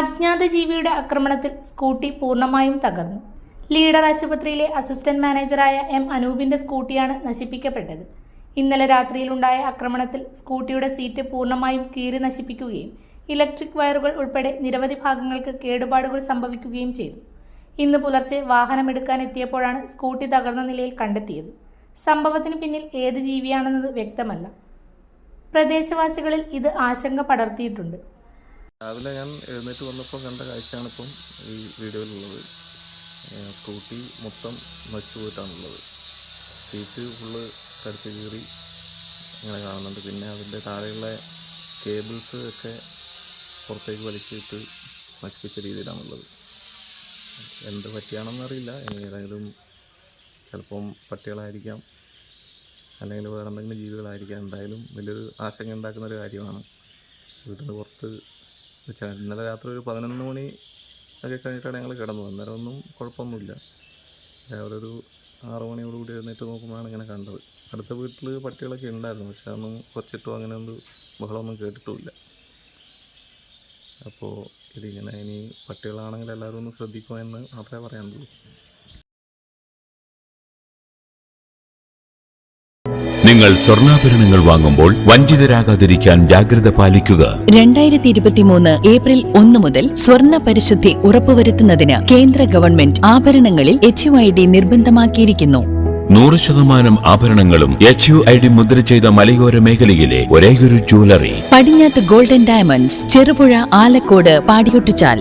അജ്ഞാത ജീവിയുടെ ആക്രമണത്തിൽ സ്കൂട്ടി പൂർണ്ണമായും തകർന്നു. ലീഡർ ആശുപത്രിയിലെ അസിസ്റ്റന്റ് മാനേജറായ എം അനൂപിന്റെ സ്കൂട്ടിയാണ് നശിപ്പിക്കപ്പെട്ടത്. ഇന്നലെ രാത്രിയിലുണ്ടായ ആക്രമണത്തിൽ സ്കൂട്ടിയുടെ സീറ്റ് പൂർണ്ണമായും കീറി നശിപ്പിക്കുകയും ഇലക്ട്രിക് വയറുകൾ ഉൾപ്പെടെ നിരവധി ഭാഗങ്ങൾക്ക് കേടുപാടുകൾ സംഭവിക്കുകയും ചെയ്തു. ഇന്ന് പുലർച്ചെ വാഹനമെടുക്കാനെത്തിയപ്പോഴാണ് സ്കൂട്ടി തകർന്ന നിലയിൽ കണ്ടെത്തിയത്. സംഭവത്തിന് പിന്നിൽ ഏത് ജീവിയാണെന്നത് വ്യക്തമല്ല. പ്രദേശവാസികളിൽ ഇത് ആശങ്ക പടർത്തിയിട്ടുണ്ട്. രാവിലെ ഞാൻ എഴുന്നേറ്റ് വന്നപ്പോൾ കണ്ട കാഴ്ചയാണ് ഇപ്പം ഈ വീഡിയോയിലുള്ളത്. സ്കൂട്ടി മൊത്തം നശിച്ചു പോയിട്ടാണുള്ളത്. സീറ്റ് ഫുള്ള് കടിച്ച് കീറി ഇങ്ങനെ കാണുന്നുണ്ട്. പിന്നെ അതിൻ്റെ താഴെയുള്ള കേബിൾസ് ഒക്കെ പുറത്തേക്ക് വലിച്ചിട്ട് നശിപ്പിച്ച രീതിയിലാണുള്ളത്. എന്ത് പറ്റിയാണെന്നറിയില്ല. ഏതെങ്കിലും ചിലപ്പം പട്ടികളായിരിക്കാം, അല്ലെങ്കിൽ വേറെ എന്തെങ്കിലും ജീവികളായിരിക്കാം. എന്തായാലും വലിയൊരു ആശങ്ക ഉണ്ടാക്കുന്നൊരു കാര്യമാണ്. വീടിന് പുറത്ത് വെച്ചാൽ ഇന്നലെ രാത്രി ഒരു 11 മണി ഒക്കെ കഴിഞ്ഞിട്ടാണ് ഞങ്ങൾ കിടന്നത്. അന്നേരം ഒന്നും കുഴപ്പമൊന്നുമില്ല. രാവിലെ ഒരു 6 മണിയോടുകൂടി എഴുന്നേറ്റ് നോക്കുമ്പോഴാണ് ഇങ്ങനെ കണ്ടത്. അടുത്ത വീട്ടിൽ പട്ടികളൊക്കെ ഉണ്ടായിരുന്നു, പക്ഷെ അതൊന്നും കുറച്ചിട്ടോ അങ്ങനെ ഒന്നും ബഹളമൊന്നും കേട്ടിട്ടുമില്ല. അപ്പോൾ ഇതിങ്ങനെ ഇനി പട്ടികളാണെങ്കിൽ എല്ലാവരും ഒന്ന് ശ്രദ്ധിക്കുമെന്ന് മാത്രമേ പറയാനുള്ളൂ. നിങ്ങൾ സ്വർണ്ണാഭരണങ്ങൾ വാങ്ങുമ്പോൾ വഞ്ചിതരാകാതിരിക്കാൻ ജാഗ്രത പാലിക്കുക. 2023 ഏപ്രിൽ 1 മുതൽ സ്വർണ്ണ പരിശുദ്ധി ഉറപ്പുവരുത്തുന്നതിന് കേന്ദ്ര ഗവൺമെന്റ് ആഭരണങ്ങളിൽ HUID നിർബന്ധമാക്കിയിരിക്കുന്നു. 100% ആഭരണങ്ങളും HUID മുദ്ര ചെയ്ത മലയോര മേഖലയിലെ ഒരേയൊരു ജ്വല്ലറി പടിഞ്ഞാത്ത് ഗോൾഡൻ ഡയമണ്ട്സ്, ചെറുപുഴ, ആലക്കോട്, പാടിയൊട്ടിച്ചാൽ.